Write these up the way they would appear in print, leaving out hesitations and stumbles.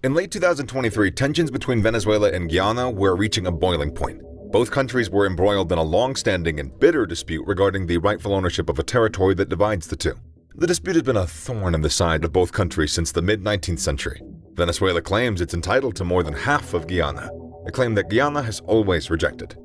In late 2023, tensions between Venezuela and Guyana were reaching a boiling point. Both countries were embroiled in a long-standing and bitter dispute regarding the rightful ownership of a territory that divides the two. The dispute has been a thorn in the side of both countries since the mid-19th century. Venezuela claims it's entitled to more than half of Guyana, a claim that Guyana has always rejected.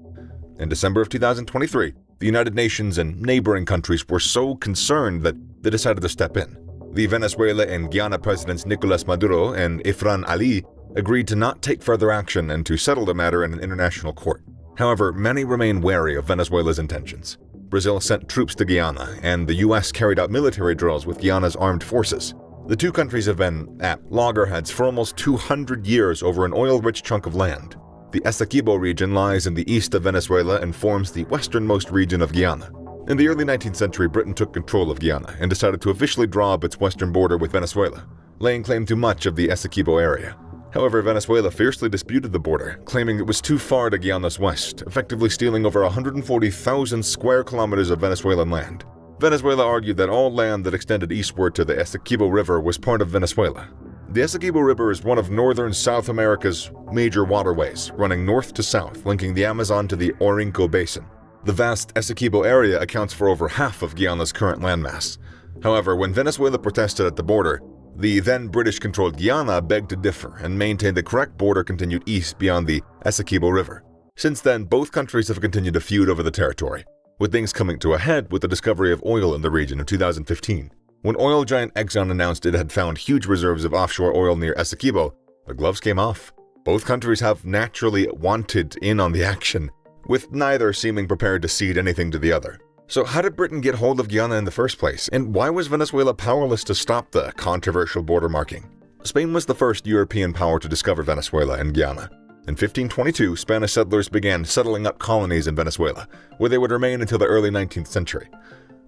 In December of 2023, the United Nations and neighboring countries were so concerned that they decided to step in. The Venezuela and Guyana presidents Nicolás Maduro and Ifrán Ali agreed to not take further action and to settle the matter in an international court. However, many remain wary of Venezuela's intentions. Brazil sent troops to Guyana, and the U.S. carried out military drills with Guyana's armed forces. The two countries have been at loggerheads for almost 200 years over an oil-rich chunk of land. The Essequibo region lies in the east of Venezuela and forms the westernmost region of Guyana. In the early 19th century, Britain took control of Guyana and decided to officially draw up its western border with Venezuela, laying claim to much of the Essequibo area. However, Venezuela fiercely disputed the border, claiming it was too far to Guyana's west, effectively stealing over 140,000 square kilometers of Venezuelan land. Venezuela argued that all land that extended eastward to the Essequibo River was part of Venezuela. The Essequibo River is one of northern South America's major waterways, running north to south, linking the Amazon to the Orinoco Basin. The vast Essequibo area accounts for over half of Guyana's current landmass. However, when Venezuela protested at the border, the then British-controlled Guyana begged to differ and maintained the correct border continued east beyond the Essequibo River. Since then, both countries have continued to feud over the territory, with things coming to a head with the discovery of oil in the region in 2015. When oil giant Exxon announced it had found huge reserves of offshore oil near Essequibo, the gloves came off. Both countries have naturally wanted in on the action, with neither seeming prepared to cede anything to the other. So how did Britain get hold of Guyana in the first place, and why was Venezuela powerless to stop the controversial border marking? Spain was the first European power to discover Venezuela and Guyana. In 1522, Spanish settlers began settling up colonies in Venezuela, where they would remain until the early 19th century.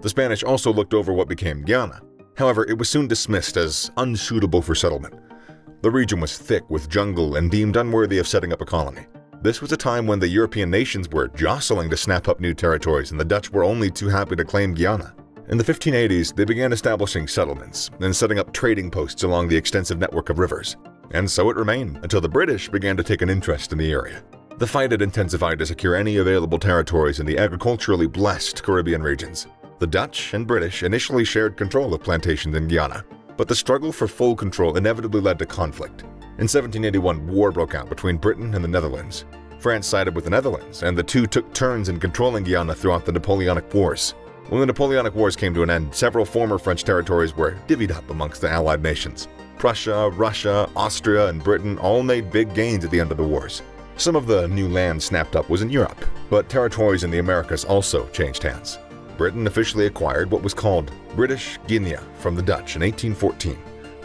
The Spanish also looked over what became Guyana. However, it was soon dismissed as unsuitable for settlement. The region was thick with jungle and deemed unworthy of setting up a colony. This was a time when the European nations were jostling to snap up new territories, and the Dutch were only too happy to claim Guyana. In the 1580s, they began establishing settlements and setting up trading posts along the extensive network of rivers. And so it remained until the British began to take an interest in the area. The fight had intensified to secure any available territories in the agriculturally blessed Caribbean regions. The Dutch and British initially shared control of plantations in Guyana, but the struggle for full control inevitably led to conflict. In 1781, war broke out between Britain and the Netherlands. France sided with the Netherlands, and the two took turns in controlling Guyana throughout the Napoleonic Wars. When the Napoleonic Wars came to an end, several former French territories were divvied up amongst the Allied nations. Prussia, Russia, Austria, and Britain all made big gains at the end of the wars. Some of the new land snapped up was in Europe, but territories in the Americas also changed hands. Britain officially acquired what was called British Guiana from the Dutch in 1814.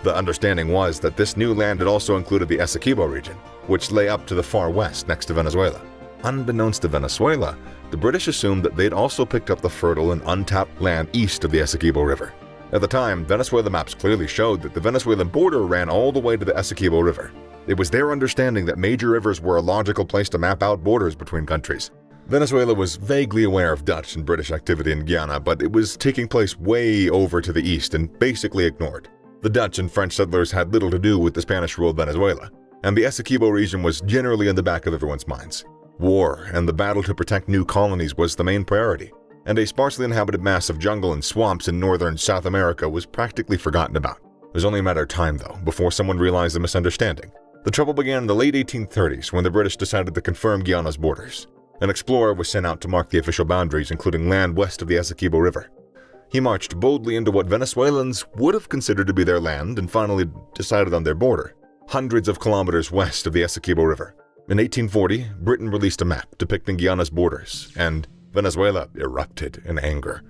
The understanding was that this new land had also included the Essequibo region, which lay up to the far west next to Venezuela. Unbeknownst to Venezuela, the British assumed that they'd also picked up the fertile and untapped land east of the Essequibo River. At the time, Venezuela maps clearly showed that the Venezuelan border ran all the way to the Essequibo River. It was their understanding that major rivers were a logical place to map out borders between countries. Venezuela was vaguely aware of Dutch and British activity in Guyana, but it was taking place way over to the east and basically ignored. The Dutch and French settlers had little to do with the Spanish-ruled Venezuela, and the Essequibo region was generally in the back of everyone's minds. War and the battle to protect new colonies was the main priority, and a sparsely inhabited mass of jungle and swamps in northern South America was practically forgotten about. It was only a matter of time, though, before someone realized the misunderstanding. The trouble began in the late 1830s when the British decided to confirm Guyana's borders. An explorer was sent out to mark the official boundaries, including land west of the Essequibo River. He marched boldly into what Venezuelans would have considered to be their land and finally decided on their border, hundreds of kilometers west of the Essequibo River. In 1840, Britain released a map depicting Guyana's borders, and Venezuela erupted in anger.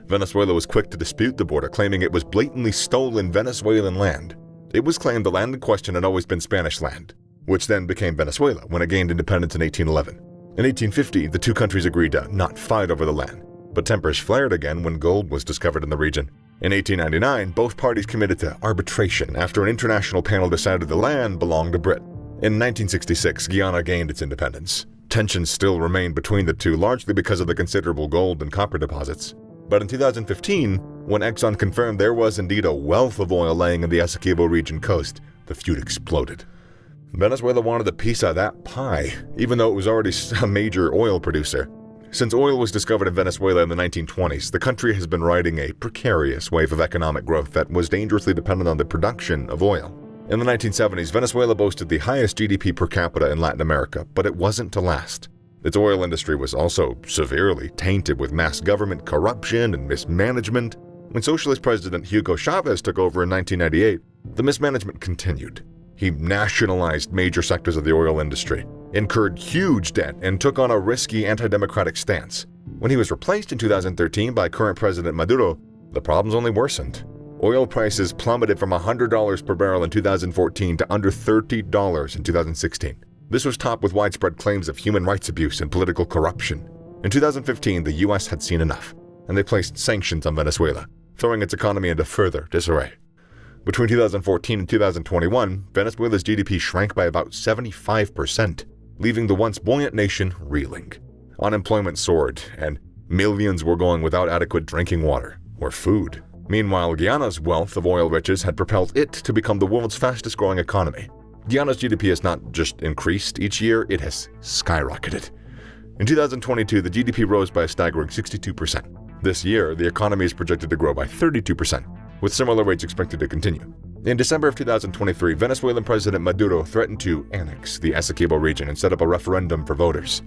Venezuela was quick to dispute the border, claiming it was blatantly stolen Venezuelan land. It was claimed the land in question had always been Spanish land, which then became Venezuela when it gained independence in 1811. In 1850, the two countries agreed to not fight over the land, but tempers flared again when gold was discovered in the region. In 1899, both parties committed to arbitration after an international panel decided the land belonged to Britain. In 1966, Guyana gained its independence. Tensions still remained between the two, largely because of the considerable gold and copper deposits. But in 2015, when Exxon confirmed there was indeed a wealth of oil laying in the Essequibo region coast, the feud exploded. Venezuela wanted a piece of that pie, even though it was already a major oil producer. Since oil was discovered in Venezuela in the 1920s, the country has been riding a precarious wave of economic growth that was dangerously dependent on the production of oil. In the 1970s, Venezuela boasted the highest GDP per capita in Latin America, but it wasn't to last. Its oil industry was also severely tainted with mass government corruption and mismanagement. When Socialist President Hugo Chavez took over in 1998, the mismanagement continued. He nationalized major sectors of the oil industry, incurred huge debt, and took on a risky anti-democratic stance. When he was replaced in 2013 by current President Maduro, the problems only worsened. Oil prices plummeted from $100 per barrel in 2014 to under $30 in 2016. This was topped with widespread claims of human rights abuse and political corruption. In 2015, the US had seen enough, and they placed sanctions on Venezuela, throwing its economy into further disarray. Between 2014 and 2021, Venezuela's GDP shrank by about 75%, leaving the once buoyant nation reeling. Unemployment soared, and millions were going without adequate drinking water or food. Meanwhile, Guyana's wealth of oil riches had propelled it to become the world's fastest-growing economy. Guyana's GDP has not just increased each year, it has skyrocketed. In 2022, the GDP rose by a staggering 62%. This year, the economy is projected to grow by 32%, with similar rates expected to continue. In December of 2023, Venezuelan President Maduro threatened to annex the Essequibo region and set up a referendum for voters.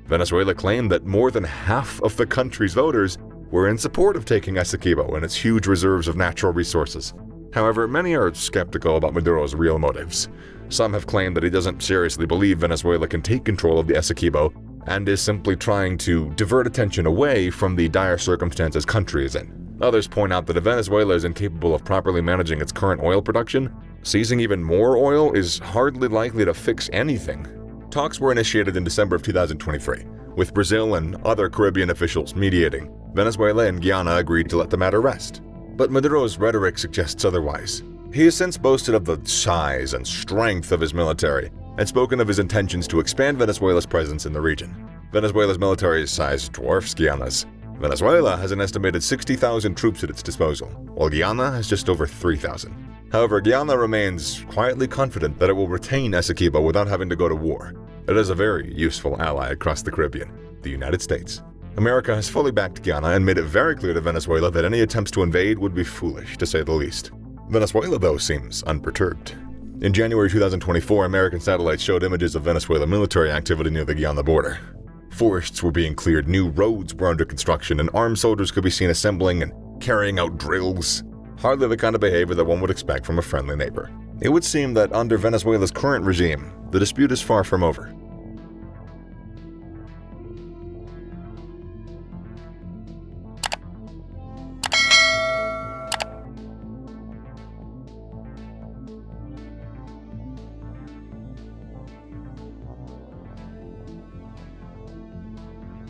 Venezuela claimed that more than half of the country's voters were in support of taking Essequibo and its huge reserves of natural resources. However, many are skeptical about Maduro's real motives. Some have claimed that he doesn't seriously believe Venezuela can take control of the Essequibo and is simply trying to divert attention away from the dire circumstances country is in. Others point out that if Venezuela is incapable of properly managing its current oil production, seizing even more oil is hardly likely to fix anything. Talks were initiated in December of 2023, with Brazil and other Caribbean officials mediating. Venezuela and Guyana agreed to let the matter rest. But Maduro's rhetoric suggests otherwise. He has since boasted of the size and strength of his military and spoken of his intentions to expand Venezuela's presence in the region. Venezuela's military size dwarfs Guyana's. Venezuela has an estimated 60,000 troops at its disposal, while Guyana has just over 3,000. However, Guyana remains quietly confident that it will retain Essequibo without having to go to war. It is a very useful ally across the Caribbean, the United States. America has fully backed Guyana and made it very clear to Venezuela that any attempts to invade would be foolish, to say the least. Venezuela, though, seems unperturbed. In January 2024, American satellites showed images of Venezuelan military activity near the Guyana border. Forests were being cleared, new roads were under construction, and armed soldiers could be seen assembling and carrying out drills. Hardly the kind of behavior that one would expect from a friendly neighbor. It would seem that under Venezuela's current regime, the dispute is far from over.